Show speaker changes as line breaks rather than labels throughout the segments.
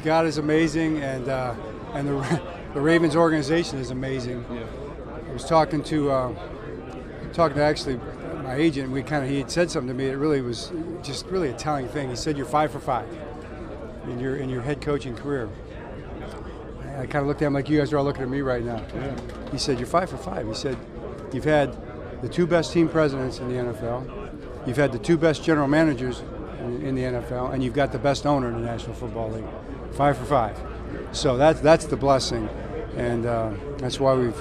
God is amazing, and the Ravens organization is amazing.
Yeah.
I was talking to actually my agent. He had said something to me. It really was just really a telling thing. He said, "You're 5 for 5 in your head coaching career." I kind of looked at him like you guys are all looking at me right now.
Yeah.
He said, "You're 5 for 5." He said, "You've had the 2 best team presidents in the NFL. You've had the 2 best general managers in the NFL, and you've got the best owner in the National Football League. 5 for 5. So that's the blessing, and that's why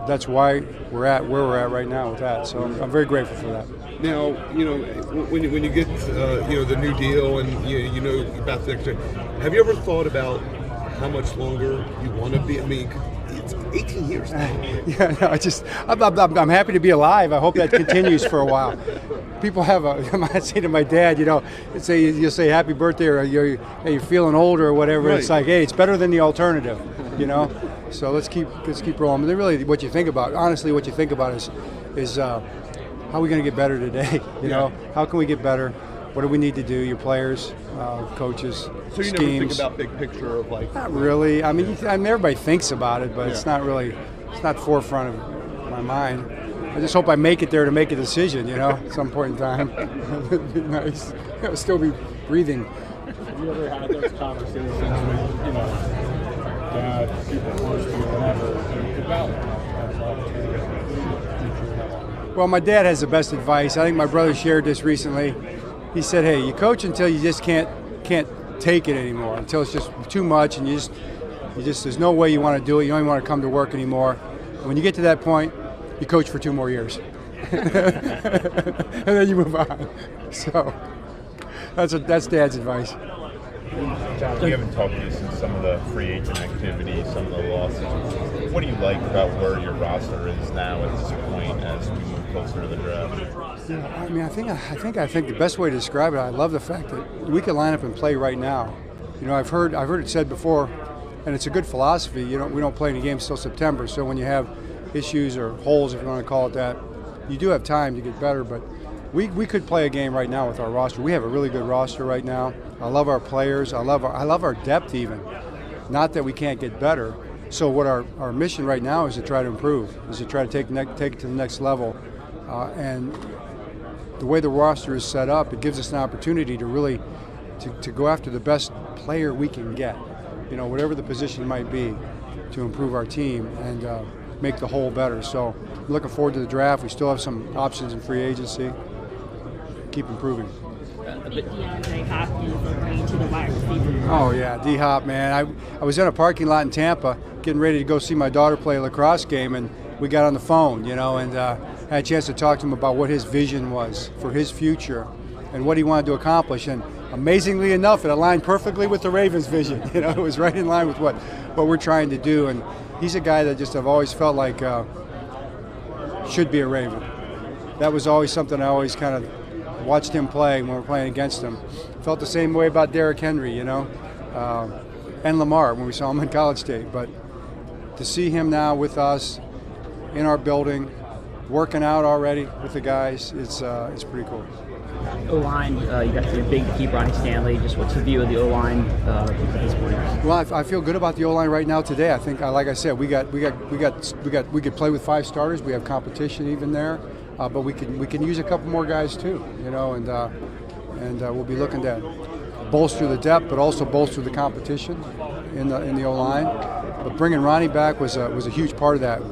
that's why we're at where we're at right now with that. So I'm very grateful for that.
Now, when you get the new deal and you know about the next year, have you ever thought about how much longer you want to be? I mean, it's 18 years now.
Yeah, no, I'm happy to be alive. I hope that continues for a while. People I say to my dad, you'll say happy birthday, or you're feeling older or whatever.
Right.
It's like, hey, it's better than the alternative, So let's keep rolling. But really, what you think about is how are we going to get better today? How can we get better? What do we need to do? Your players, coaches,
So you
schemes.
never think about big picture of like?
Not really. I mean, everybody thinks about it, but it's not forefront of my mind. I just hope I make it there to make a decision, at some point in time. It'd be nice. Still be breathing.
Have you ever had those conversations with, dad, people close to you, whatever, about
Well, my dad has the best advice. I think my brother shared this recently. He said, hey, you coach until you just can't take it anymore, until it's just too much, and you just there's no way you want to do it. You don't even want to come to work anymore. When you get to that point, you coach for 2 more years. And then you move on. So that's Dad's advice.
John, we haven't talked to you since some of the free agent activity, some of the losses. What do you like about where your roster is now at this point as we move closer to the draft?
Yeah, I mean, I think the best way to describe it, I love the fact that we can line up and play right now. I've heard it said before, and it's a good philosophy. We don't play any games till September, so when you have issues or holes, if you want to call it that, you do have time to get better. But we could play a game right now with our roster. We have a really good roster right now. I love our players. I love our depth even. Not that we can't get better. So what our mission right now is to try to improve, is to try to take it to the next level. And the way the roster is set up, it gives us an opportunity to really to go after the best player we can get. Whatever the position might be, to improve our team and make the whole better. So I'm looking forward to the draft. We still have some options in free agency. Keep improving.
DeAndre Hopkins going to the wide receiver.
Oh yeah, D-Hop, man. I was in a parking lot in Tampa getting ready to go see my daughter play a lacrosse game, and we got on the phone, and had a chance to talk to him about what his vision was for his future and what he wanted to accomplish. And amazingly enough, it aligned perfectly with the Ravens' vision. It was right in line with what we're trying to do. And he's a guy that just I've always felt like should be a Raven. That was always something I always kind of watched him play when we're playing against him. Felt the same way about Derrick Henry, and Lamar when we saw him in College State. But to see him now with us in our building, working out already with the guys, it's pretty cool.
O-line, you got your big keep Ronnie Stanley. Just what's the view of the O-line at this point?
Well, I feel good about the O-line right now today. I think, like I said, we could play with 5 starters. We have competition even there, but we can use a couple more guys too. And we'll be looking to bolster the depth, but also bolster the competition in the O-line. But bringing Ronnie back was a huge part of that.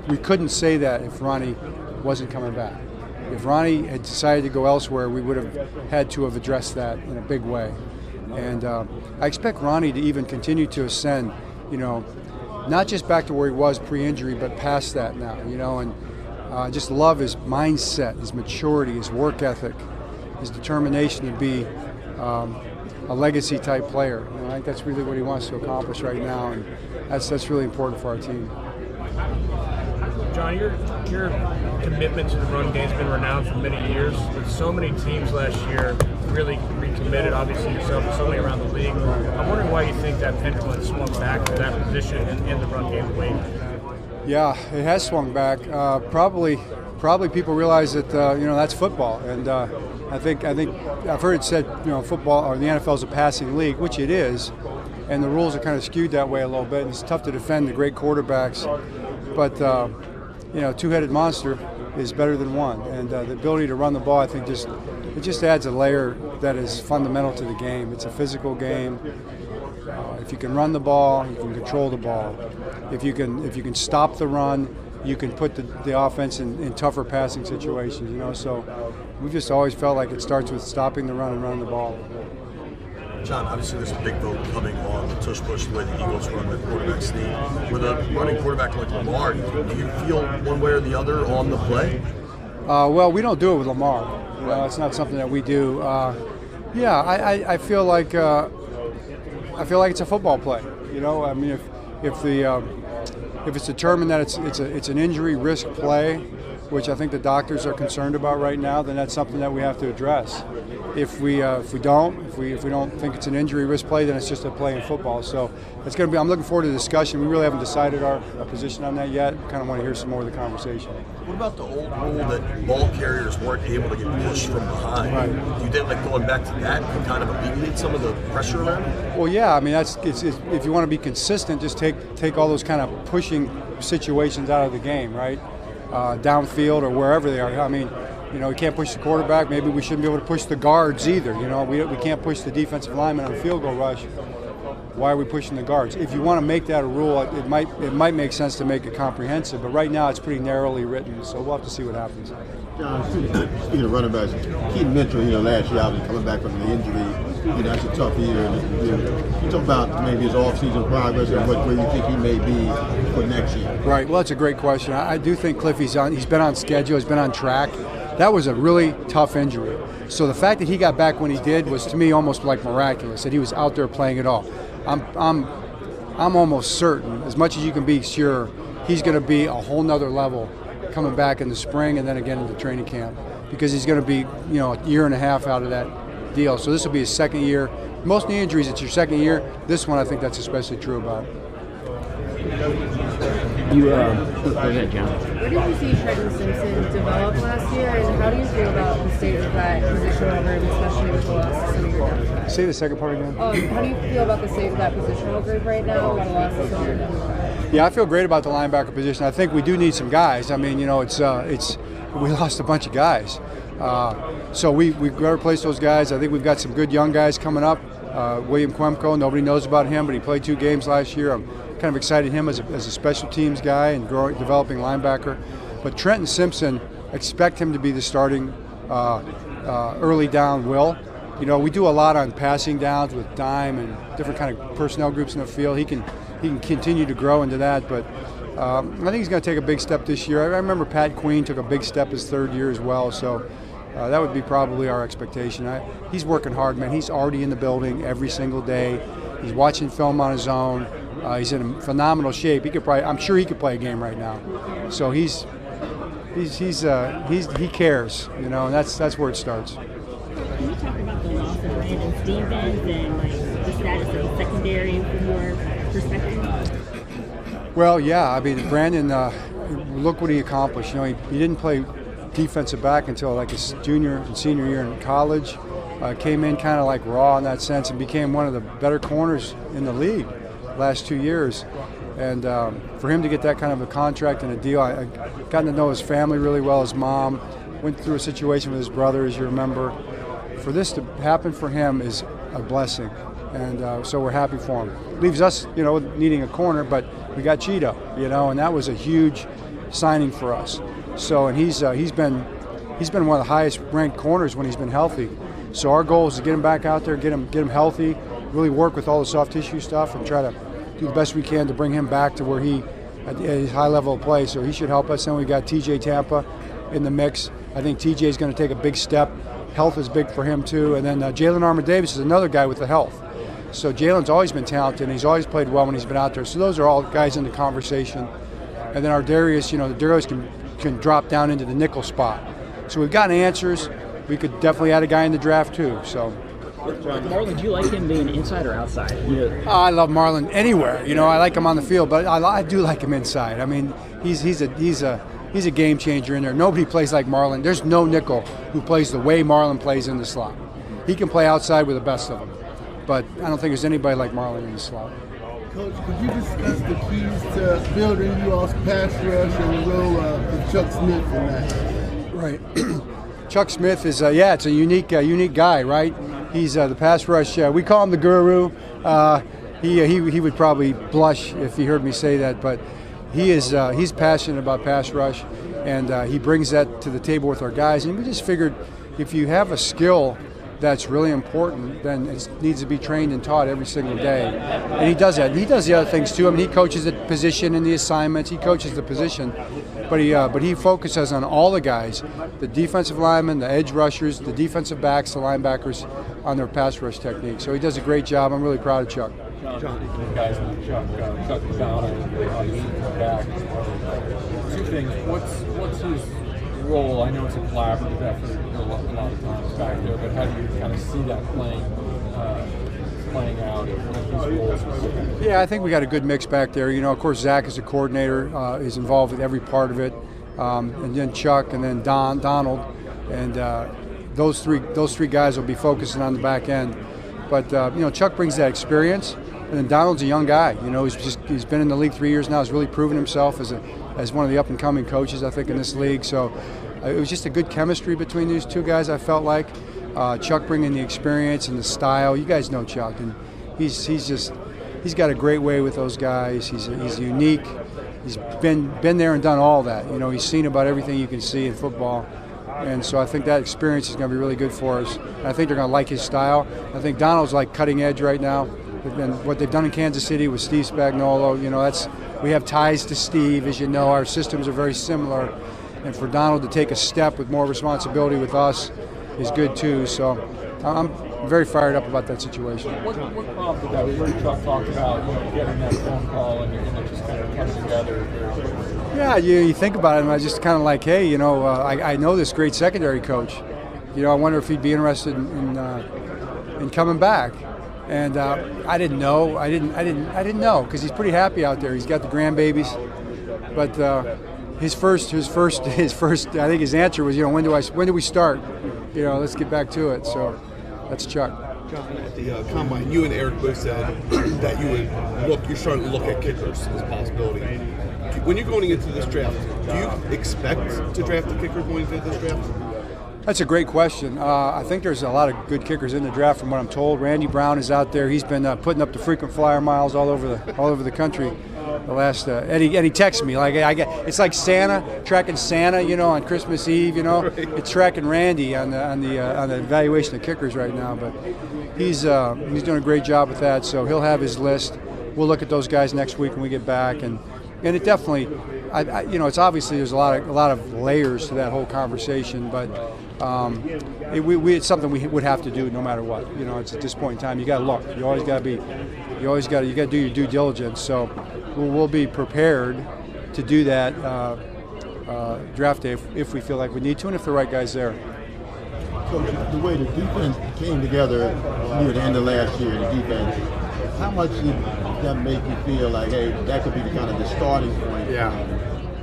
We couldn't say that if Ronnie wasn't coming back. If Ronnie had decided to go elsewhere, we would have had to have addressed that in a big way. And I expect Ronnie to even continue to ascend, not just back to where he was pre-injury, but past that now, and just love his mindset, his maturity, his work ethic, his determination to be a legacy-type player. I think that's really what he wants to accomplish right now, and that's really important for our team.
John, your commitment to the run game has been renowned for many years. With so many teams last year really recommitted, obviously yourself and so many around the league. I'm wondering why you think that pendulum swung back to that position in the run game way.
Yeah, it has swung back. Probably probably people realize that that's football, and I think I've heard it said football or the NFL is a passing league, which it is, and the rules are kind of skewed that way a little bit. And it's tough to defend the great quarterbacks, but two-headed monster is better than one, and the ability to run the ball, I think, just adds a layer that is fundamental to the game. It's a physical game. If you can run the ball, you can control the ball. If you can stop the run, you can put the offense in tougher passing situations. So we've just always felt like it starts with stopping the run and running the ball.
John, obviously there's a big vote coming on the tush-push the way the Eagles run the quarterback sneak. With a running quarterback like Lamar, do you feel one way or the other on the play?
Well, we don't do it with Lamar. It's not something that we do. I feel like it's a football play. I mean, if it's determined that it's an injury risk play, which I think the doctors are concerned about right now, then that's something that we have to address. If we don't think it's an injury risk play, then it's just a play in football. So it's going to be. I'm looking forward to the discussion. We really haven't decided our position on that yet. Kind of want to hear some more of the conversation.
What about the old rule that ball carriers weren't able to get pushed from behind?
Right.
Do you think going back to that can kind of alleviate some of the pressure around it?
Well, yeah. I mean, if you want to be consistent, just take all those kind of pushing situations out of the game, right? Downfield or wherever they are. I mean, we can't push the quarterback. Maybe we shouldn't be able to push the guards either. We can't push the defensive lineman on a field goal rush. Why are we pushing the guards? If you want to make that a rule, it might make sense to make it comprehensive. But right now, it's pretty narrowly written. So we'll have to see what happens.
John, speaking of running backs, Keaton Mitchell, last year obviously coming back from the injury, that's a tough year. You talk about maybe his off-season progress and where you think he may be for next year.
Right. Well, that's a great question. I do think Cliff, he's been on schedule, he's been on track. That was a really tough injury. So the fact that he got back when he did was, to me, almost like miraculous. That he was out there playing it all. I'm almost certain, as much as you can be sure, he's going to be a whole nother level coming back in the spring and then again into training camp, because he's going to be a year and a half out of that deal. So this will be his second year. Most knee injuries, it's your second year. This one, I think that's especially true about.
Go ahead, John.
Where did you see Trenton Simpson develop last year, and how do you feel about the state of that positional group, especially with the loss of some of your depth guys?
Say the second part again.
How do you feel about the state of that positional group right now, with the loss of some of your depth guys?
Yeah, I feel great about the linebacker position. I think we do need some guys. I mean, we lost a bunch of guys. So we've got to replace those guys. I think we've got some good young guys coming up. William Quemco, nobody knows about him, but he played 2 games last year. I'm kind of excited him as a special teams guy and developing linebacker. But Trenton Simpson, expect him to be the starting early down will. We do a lot on passing downs with dime and different kind of personnel groups in the field. He can continue to grow into that, but I think he's going to take a big step this year. I remember Pat Queen took a big step his 3rd year as well, so that would be probably our expectation. He's working hard, man. He's already in the building every single day. He's watching film on his own. He's in phenomenal shape. I'm sure he could play a game right now. So he cares, and that's where it starts.
Can you talk about the loss of Brandon Stevens and the status of the secondary from your perspective?
Well, yeah. I mean, Brandon, look what he accomplished. He didn't play defensive back until like his junior and senior year in college. Came in kind of like raw in that sense and became one of the better corners in the league last 2 years. And for him to get that kind of a contract and a deal, I got to know his family really well. His mom went through a situation with his brother, as you remember. For this to happen for him is a blessing, and so we're happy for him. Leaves us, needing a corner, but we got Cheeto, and that was a huge signing for us. So, and he's been one of the highest ranked corners when he's been healthy. So our goal is to get him back out there, get him healthy, really work with all the soft tissue stuff, and try to do the best we can to bring him back to where he at his high level of play. So he should help us. And we got TJ Tampa in the mix. I think TJ is going to take a big step. Health is big for him too. And then Jalen Armour-Davis is another guy with the health. So Jalen's always been talented, and he's always played well when he's been out there. So those are all guys in the conversation. And then our Darius, Darius can drop down into the nickel spot. So we've gotten answers. We could definitely add a guy in the draft too. So.
Marlon, do you like him being inside or outside?
I love Marlon anywhere. I like him on the field, but I do like him inside. I mean, he's a he's a game changer in there. Nobody plays like Marlon. There's no nickel who plays the way Marlon plays in the slot. He can play outside with the best of them, but I don't think there's anybody like Marlon in the slot.
Coach, could you discuss the keys to building you all's pass rush and the role of Chuck Smith in that?
Right. Chuck Smith is, it's a unique guy, right? He's the pass rush. We call him the guru. He would probably blush if he heard me say that, but he's passionate about pass rush, and he brings that to the table with our guys. And we just figured if you have a skill that's really important, then it needs to be trained and taught every single day. And he does that. And he does the other things too. I mean, he coaches the position and the assignments. He coaches the position, but he focuses on all the guys, the defensive linemen, the edge rushers, the defensive backs, the linebackers, on their pass rush technique. So he does a great job. I'm really proud of Chuck.
John, guys, Chuck McDonald, back. Two things. What's his role? I know it's a collaborative effort a lot of times back there, but how do you kind of see that playing out and his role specifically?
Yeah, I think we got a good mix back there. You know, of course, Zach is a coordinator, is involved with every part of it, and then Chuck, and then Donald, and those three guys will be focusing on the back end. But you know, Chuck brings that experience, and then Donald's a young guy. You know, he's been in the league 3 years now. He's really proven himself as one of the up and coming coaches, I think, in this league. So it was just a good chemistry between these two guys. I felt like Chuck bringing the experience and the style. You guys know Chuck, and he's got a great way with those guys. He's unique. He's been there and done all that. You know, he's seen about everything you can see in football. And so I think that experience is going to be really good for us. And I think they're going to like his style. I think Donald's like cutting edge right now. And what they've done in Kansas City with Steve Spagnuolo, you know, we have ties to Steve, as you know. Our systems are very similar. And for Donald to take a step with more responsibility with us is good too. So I'm very fired up about that situation.
What prompted that? We heard Chuck talk about getting that phone call and it just kind of coming together.
Yeah, you think about it, and I just kind of like, hey, you know, I know this great secondary coach. You know, I wonder if he'd be interested in coming back. And I didn't know. I didn't know because he's pretty happy out there. He's got the grandbabies, but his first. I think his answer was, you know, when do we start? You know, let's get back to it. So that's Chuck.
John, at the combine, you and Eric both said that you're starting to look at kickers as a possibility. When you're going into this draft, do you expect to draft a kicker going into this draft?
That's a great question. I think there's a lot of good kickers in the draft from what I'm told. Randy Brown is out there. He's been putting up the frequent flyer miles all over the country. The last Eddie texts me like it's like Santa tracking Santa, you know, on Christmas Eve, you know. It's tracking Randy on the evaluation of kickers right now, but he's doing a great job with that. So he'll have his list. We'll look at those guys next week when we get back, and it definitely, you know, it's obviously there's a lot of layers to that whole conversation, but it's something we would have to do no matter what. You know, it's at this point in time you got to look. You always got to do your due diligence. So we'll be prepared to do that draft day if we feel like we need to, and if the right guy's there.
So the way the defense came together near the end of last year, the defense, how much did that make you feel like, hey, that could be the kind of the starting point?
Yeah.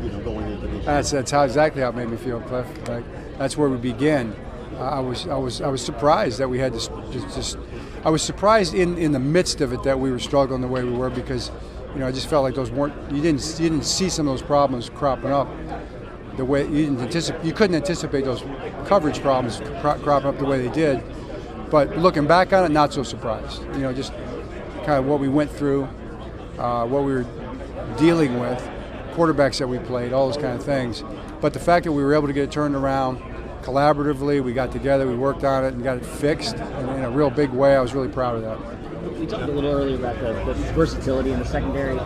You know, going into this year?
That's exactly how it made me feel, Cliff. Like, that's where we begin. I was surprised that we had to I was surprised in the midst of it that we were struggling the way we were, because, you know, I just felt like those you didn't see some of those problems cropping up the way you couldn't anticipate those coverage problems cropping up the way they did. But looking back on it, not so surprised. You know, just kind of what we went through, what we were dealing with, quarterbacks that we played, all those kind of things. But the fact that we were able to get it turned around collaboratively, we got together, we worked on it and got it fixed in a real big way. I was really proud of that.
We talked a little earlier about the versatility in the secondary.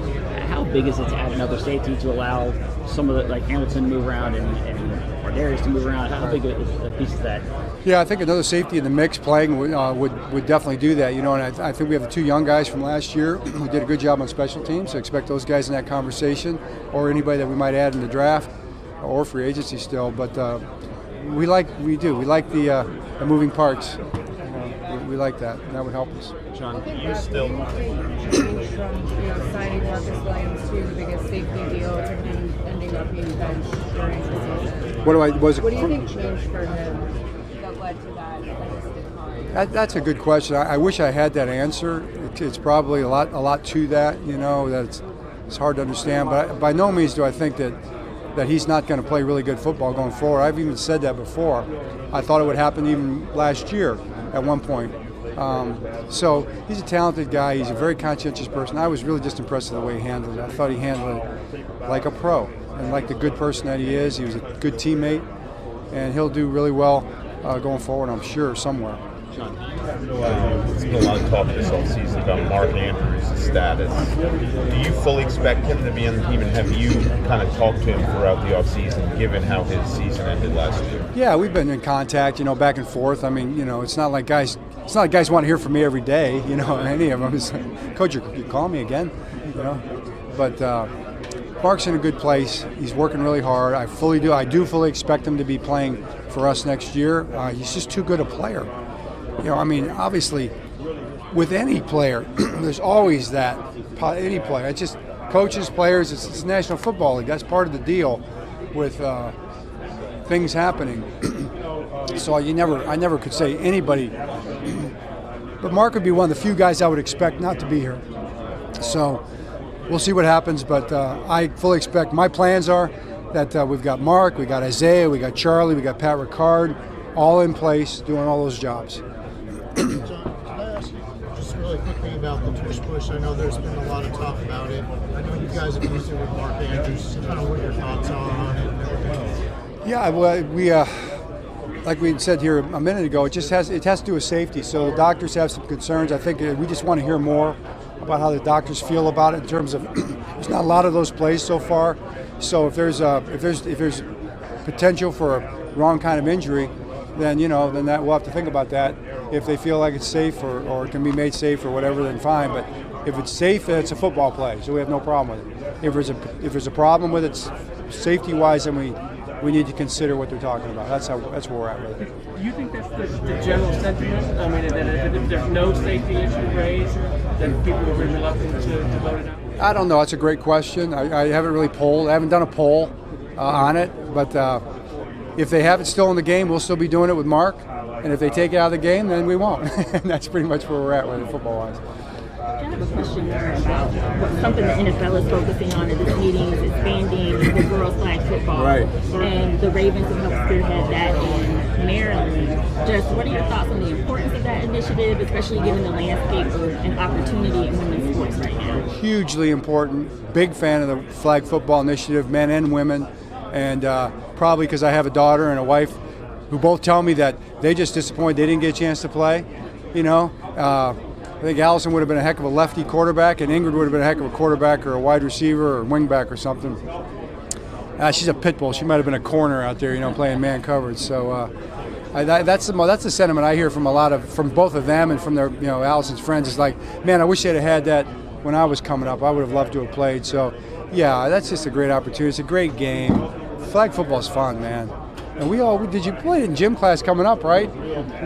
How big is it to add another safety to allow some of the, like Hamilton, to move around and Darius to move around? How big a piece is that?
Yeah, I think another safety in the mix playing would definitely do that. You know, and I think we have the two young guys from last year who did a good job on special teams. So expect those guys in that conversation, or anybody that we might add in the draft or free agency still. But we like the moving parts. we like that. That would help us.
John,
I think
you
Rob,
still.
what do you think changed from signing Marcus Williams to the biggest safety deal to him ending up being benched during the season? What do you think changed for him that led to that decline?
That's a good question. I wish I had that answer. It's probably a lot to that. That it's hard to understand. But by no means do I think that he's not going to play really good football going forward. I've even said that before. I thought it would happen even last year at one point. So he's a talented guy. He's a very conscientious person. I was really just impressed with the way he handled it. I thought he handled it like a pro and like the good person that he is. He was a good teammate, and he'll do really well going forward, I'm sure, somewhere.
John, there's been a lot of talk this offseason about Mark Andrews' status. Do you fully expect him to be on the team, and have you kind of talked to him throughout the offseason, given how his season ended last year?
Yeah, we've been in contact, back and forth. I mean, it's not like guys want to hear from me every day, any of them. It's like, Coach, you call me again, But Mark's in a good place. He's working really hard. I do fully expect him to be playing for us next year. He's just too good a player. Obviously, with any player, there's always that. Any player. It's just coaches, players. It's the National Football League. That's part of the deal with things happening. So I never could say anybody. But Mark would be one of the few guys I would expect not to be here. So we'll see what happens. But I fully expect. My plans are that we've got Mark, we got Isaiah, we got Charlie, we got Pat Ricard, all in place doing all those jobs.
John, can I ask you just really quickly about the tush push? I know there's been a lot of talk about it. I know you guys have used it with Mark Andrews. Kind of what your thoughts are on it and everything.
Yeah, well, we like we said here a minute ago, it has to do with safety. So the doctors have some concerns. I think we just want to hear more about how the doctors feel about it in terms of there's not a lot of those plays so far. So if there's potential for a wrong kind of injury, then that we'll have to think about that. If they feel like it's safe or it can be made safe or whatever, then fine. But if it's safe, then it's a football play, so we have no problem with it. If there's a problem with it safety-wise, then we need to consider what they're talking about. That's where we're at with it.
Do you think that's the general sentiment? I mean, that if there's no safety issue raised, then people will be reluctant to vote it out?
I don't know. That's a great question. I haven't really polled. I haven't done a poll on it, but if they have it still in the game, we'll still be doing it with Mark. And if they take it out of the game, then we won't. And that's pretty much where we're at with it football-wise.
I have a question there about something the NFL is focusing on in this meeting is expanding the girls' flag football.
Right.
And the Ravens have helped spearhead that in Maryland. Just what are your thoughts on the importance of that initiative, especially given the landscape of an opportunity in women's sports right now? Hugely
important. Big fan of the flag football initiative, men and women. And probably because I have a daughter and a wife who both tell me that they just disappointed they didn't get a chance to play. I think Allison would have been a heck of a lefty quarterback, and Ingrid would have been a heck of a quarterback or a wide receiver or wingback or something. She's a pit bull. She might have been a corner out there, playing man coverage. So that's the sentiment I hear from from both of them and from their, Allison's friends. Is like, man, I wish they'd have had that when I was coming up. I would have loved to have played. So, yeah, that's just a great opportunity. It's a great game. Flag football is fun, man. And did you play it in gym class coming up, right?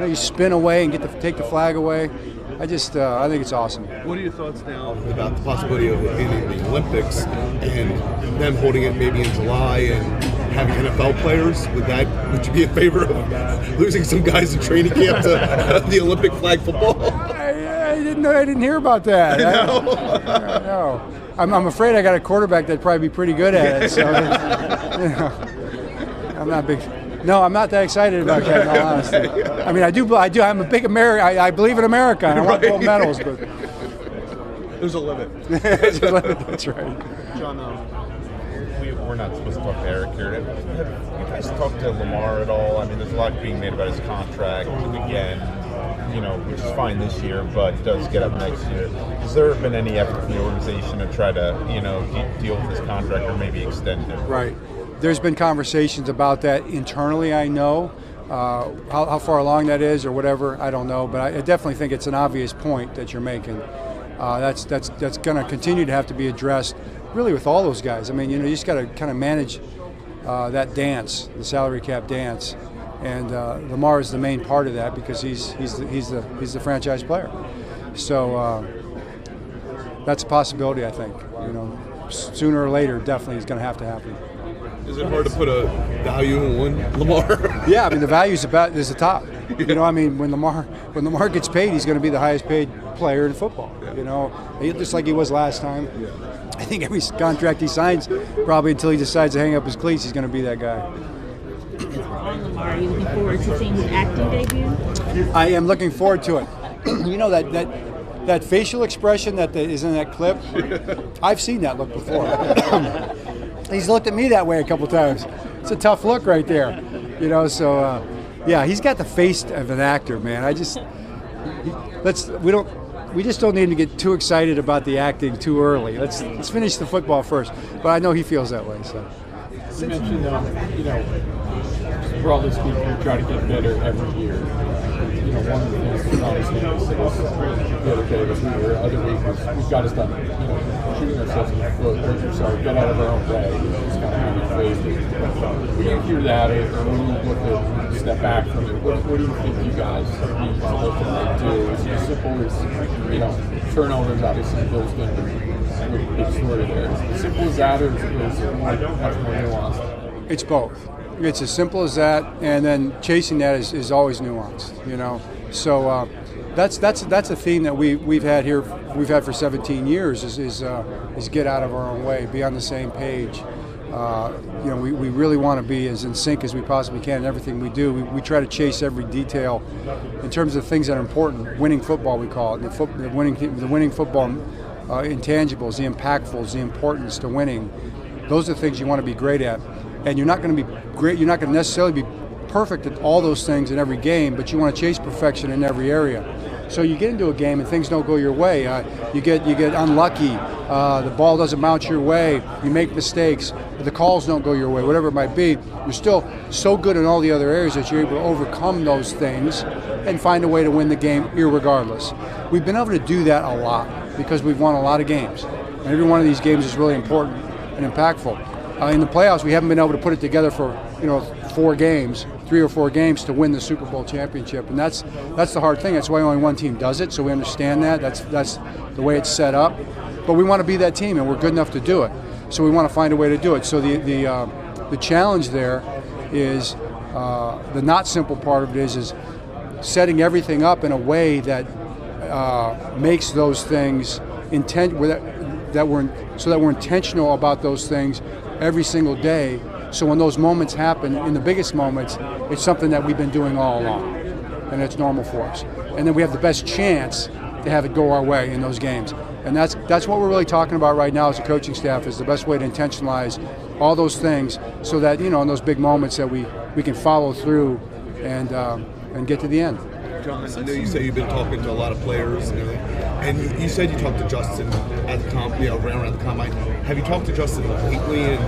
You spin away and get to take the flag away. I think it's awesome.
What are your thoughts now about the possibility of it being in the Olympics and them holding it maybe in July and having NFL players? Would you be in favor of losing some guys in training camp to the Olympic flag football?
I didn't hear about that. No. I'm afraid I got a quarterback that'd probably be pretty good at it. So, I'm not big. No, I'm not that excited about that, in all honesty. I mean, I do. I'm a big American. I believe in America, and I want gold medals, but
there's a limit.
There's a limit. That's right.
John, we're not supposed to talk to Eric here. Have you guys talked to Lamar at all? I mean, there's a lot being made about his contract again. Which is fine this year, but does get up next year. Has there been any effort from the organization to try to, deal with his contract or maybe extend it?
Right. There's been conversations about that internally, I know. How far along that is or whatever, I don't know. But I definitely think it's an obvious point that you're making. That's going to continue to have to be addressed, really, with all those guys. I mean, you just got to kind of manage that dance, the salary cap dance. and Lamar is the main part of that because he's the franchise player. So that's a possibility, I think. You know, sooner or later, definitely is going to happen.
Is it hard to put a value in one, Lamar?
Yeah, I mean the value is the top. You know, I mean when Lamar gets paid, he's going to be the highest paid player in football. You know, just like he was last time. I think every contract he signs, probably until he decides to hang up his cleats, he's going to be that guy.
On Lamar, are you looking forward to seeing his acting debut?
I am looking forward to it. You know that facial expression that is in that clip. I've seen that look before. He's looked at me that way a couple times. It's a tough look right there, you know. So yeah, he's got the face of an actor, man. We just don't need to get too excited about the acting too early. Let's finish the football first. But I know he feels that way. So
you mentioned, you know, broadly speaking, you try to get better every year. You know, one of the things Ronnie Stanley said the other day was other week was we've got to stop, you know, shooting ourselves in the foot. Get out of our own way. It's kind of how we phrased it. When you hear that, or when you look at step back from it, what do you think you guys need to do? Is it as simple as, you know, turnovers? Obviously, Bill's been a big story there. Is it as simple as that, or is it much more nuanced?
It's both. It's as simple as that, and then chasing that is always nuanced, you know. So that's a theme that we've had for 17 years is get out of our own way, be on the same page. You know, we really want to be as in sync as we possibly can in everything we do. We try to chase every detail in terms of things that are important. Winning football, we call it. The winning football intangibles, the impactfuls, the importance to winning. Those are the things you want to be great at. And you're not going to be great. You're not going to necessarily be perfect at all those things in every game, but you want to chase perfection in every area. So you get into a game and things don't go your way. You get unlucky. The ball doesn't bounce your way. You make mistakes. The calls don't go your way. Whatever it might be, you're still so good in all the other areas that you're able to overcome those things and find a way to win the game, irregardless. We've been able to do that a lot because we've won a lot of games, and every one of these games is really important and impactful. In the playoffs, we haven't been able to put it together for 3 or 4 games to win the Super Bowl championship, and that's the hard thing. That's why only one team does it. So we understand that. That's the way it's set up. But we want to be that team, and we're good enough to do it. So we want to find a way to do it. So the challenge there is the not simple part of it is setting everything up in a way that makes those things that we're intentional about those things every single day, so when those moments happen, in the biggest moments, it's something that we've been doing all along, and it's normal for us. And then we have the best chance to have it go our way in those games. And that's what we're really talking about right now as a coaching staff, is the best way to intentionalize all those things so that, you know, in those big moments that we can follow through and get to the end.
John, I know you say you've been talking to a lot of players and everything, and you said you talked to Justin at the around the combine. Have you talked to Justin lately, and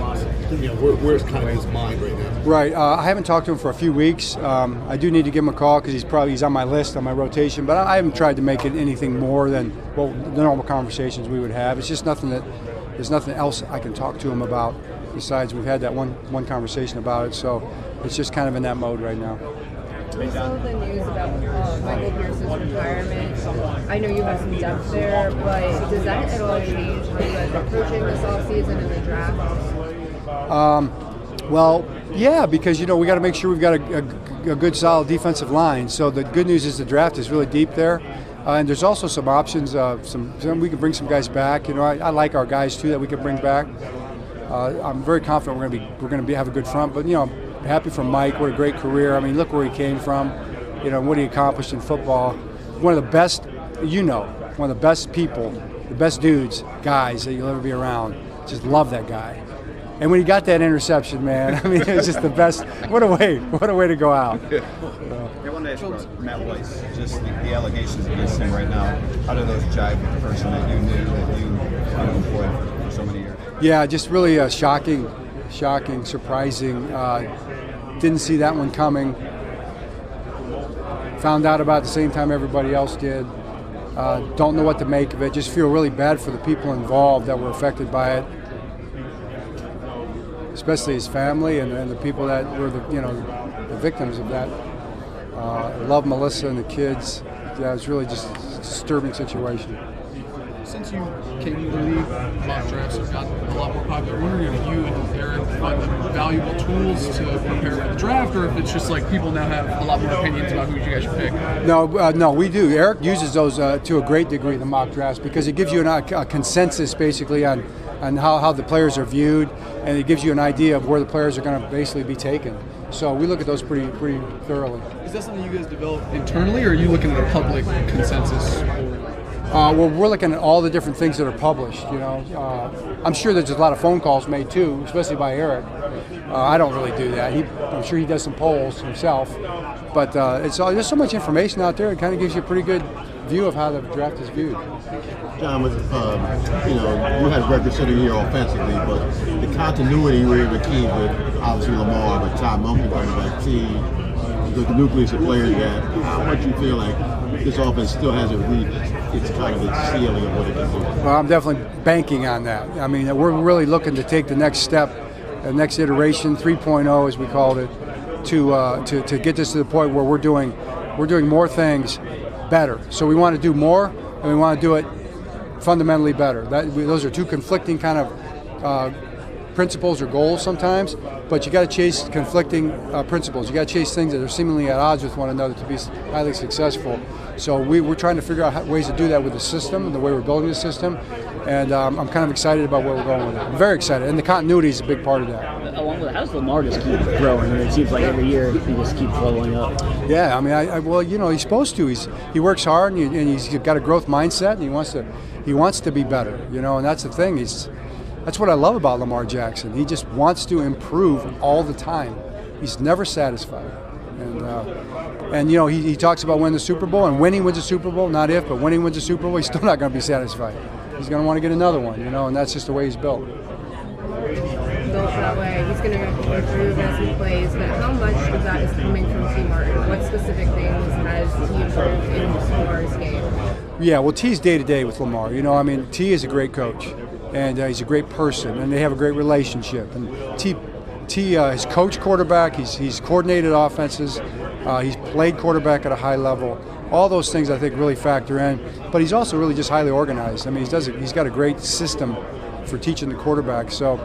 where's kind of his mind right now?
Right, I haven't talked to him for a few weeks. I do need to give him a call because he's on my list, on my rotation, but I haven't tried to make it anything more than the normal conversations we would have. It's just there's nothing else I can talk to him about besides we've had that one conversation about it, so it's just kind of in that mode right now.
We saw the news about Michael Pierce's retirement. I know you have some depth there, but does that at all change how you guys are approaching this offseason and the draft?
Well, yeah, because, we got to make sure we've got a good, solid defensive line. So the good news is the draft is really deep there. And there's also some options. We can bring some guys back. I like our guys, too, that we can bring back. I'm very confident we're going to have a good front. But, I'm happy for Mike. What a great career. I mean, look where he came from. What he accomplished in football. One of the best, one of the best people, the best guys that you'll ever be around. Just love that guy. And when he got that interception, man, I mean, it was just the best. What a way to go out.
I wanted to ask about Matt Weiss, just the allegations against him right now. How do those jive with the person that you knew, that you employed for so many years?
Yeah, just really shocking, surprising. Didn't see that one coming. Found out about it the same time everybody else did. Don't know what to make of it. Just feel really bad for the people involved that were affected by it, especially his family and the people that were the victims of that. I love Melissa and the kids. Yeah, it's really just a disturbing situation.
Since you came into the league, mock drafts have gotten a lot more popular. I'm wondering if you and Aaron find them valuable tools to prepare for the draft, or if it's just like people now have a lot more opinions about who you guys should pick.
No, we do. Eric uses those to a great degree, the mock drafts, because it gives you a consensus basically on how the players are viewed, and it gives you an idea of where the players are going to basically be taken. So we look at those pretty thoroughly.
Is that something you guys develop internally, or are you looking at a public consensus?
Well, we're looking at all the different things that are published. I'm sure there's a lot of phone calls made too, especially by Eric. I don't really do that. I'm sure he does some polls himself, but there's so much information out there. It kind of gives you a pretty good view of how the draft is viewed.
John, you had record-setting year offensively, but the continuity you were able to keep with obviously Lamar, but Todd Monken running back team, the nucleus of players that. How much you feel like this offense still hasn't reached its kind of its ceiling of what it can do?
Well, I'm definitely banking on that. I mean, we're really looking to take the next step, the next iteration, 3.0 as we called it, to get this to the point where we're doing more things better. So we want to do more, and we want to do it fundamentally better. Those are two conflicting kind of principles or goals sometimes, but you got to chase conflicting principles. You got to chase things that are seemingly at odds with one another to be highly successful. So we're trying to figure out ways to do that with the system and the way we're building the system, and I'm kind of excited about where we're going with it. I'm very excited, and the continuity is a big part of that.
Along with it, how does Lamar just keep growing? It seems like every year he just keeps leveling up.
Yeah, I mean, well, he's supposed to. He works hard, and he's got a growth mindset, and he wants to be better. And that's the thing. That's what I love about Lamar Jackson. He just wants to improve all the time. He's never satisfied. And he talks about winning the Super Bowl, and when he wins a Super Bowl, not if, but when he wins a Super Bowl, he's still not going to be satisfied. He's going to want to get another one, and that's just the way he's built.
Built that way. He's going to improve as he plays, but how much of that is coming from T. Martin? What specific things has he improved in Lamar's game?
Yeah, well, T's day-to-day with Lamar. T is a great coach, and he's a great person, and they have a great relationship. And T has coached quarterback. He's coordinated offenses. He's played quarterback at a high level. All those things I think really factor in. But he's also really just highly organized. I mean, he's got a great system for teaching the quarterback. So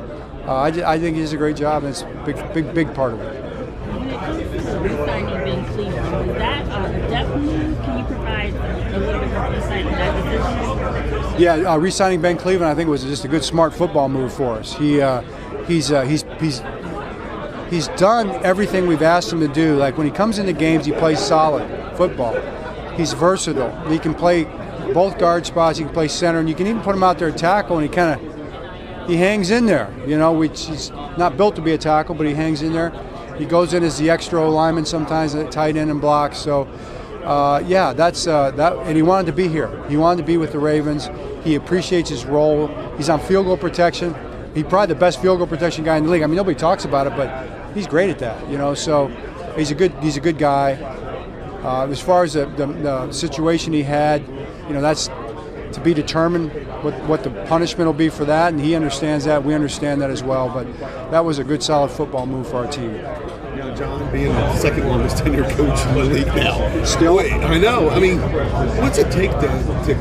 I think he does a great job, and it's a big part of it.
When it comes to re-signing Ben Cleveland, is that a depth move? Can you provide a little bit more insight on that decision?
Yeah, re-signing Ben Cleveland I think was just a good, smart football move for us. He's done everything we've asked him to do. Like when he comes into games, he plays solid football. He's versatile. He can play both guard spots. He can play center, and you can even put him out there at tackle, and he hangs in there. Which he's not built to be a tackle, but he hangs in there. He goes in as the extra lineman sometimes at tight end and blocks. So, that's that. And he wanted to be here. He wanted to be with the Ravens. He appreciates his role. He's on field goal protection. He's probably the best field goal protection guy in the league. I mean, nobody talks about it, but he's great at that. So he's a good guy. As far as the situation he had, that's to be determined what the punishment will be for that, and he understands that. We understand that as well. But that was a good, solid football move for our team.
John, being the second longest tenured coach in the league now.
Still?
I know. I mean, what's it take to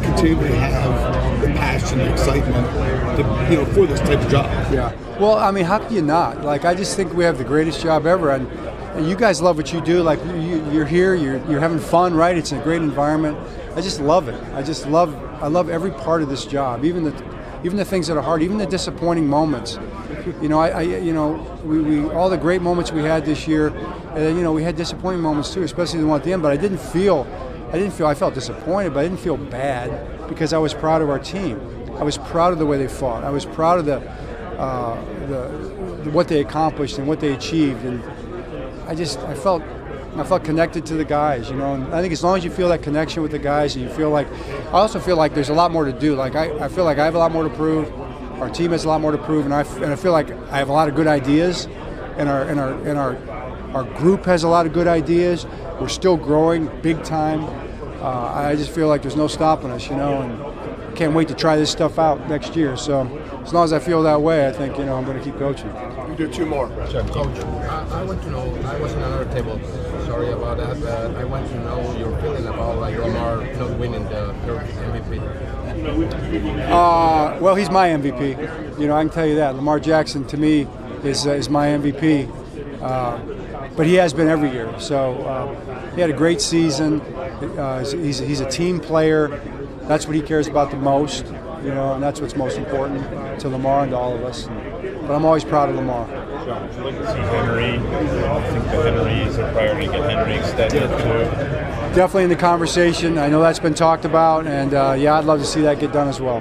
continue to have the passion and excitement for this type of job?
Yeah. Well, I mean, how can you not? Like, I just think we have the greatest job ever, and you guys love what you do. Like, you're here, you're having fun, right? It's a great environment. I just love it. I love every part of this job, even the things that are hard, even the disappointing moments. We all the great moments we had this year, and we had disappointing moments too, especially the one at the end. But I felt disappointed, but I didn't feel bad because I was proud of our team. I was proud of the way they fought. I was proud of what they accomplished and what they achieved, and I felt connected to the guys, And I think as long as you feel that connection with the guys, and I also feel like there's a lot more to do. Like I feel like I have a lot more to prove. Our team has a lot more to prove, and I feel like I have a lot of good ideas, and our group has a lot of good ideas. We're still growing big time. I just feel like there's no stopping us, and can't wait to try this stuff out next year. So as long as I feel that way, I think I'm going to keep coaching.
We do two more.
Coach, I want to know, I was in another table, sorry about that, but I want to know your feeling about like Lamar not winning the MVP.
Well, he's my MVP. You know, I can tell you that. Lamar Jackson, to me, is my MVP. But he has been every year. So he had a great season. He's a team player. That's what he cares about the most, you know, and that's what's most important to Lamar and to all of us. But I'm always proud of Lamar.
John, would you like to see Henry? I think the Henry is a priority to get Henry extended too.
Definitely in the conversation. I know that's been talked about, and yeah, I'd love to see that get done as well.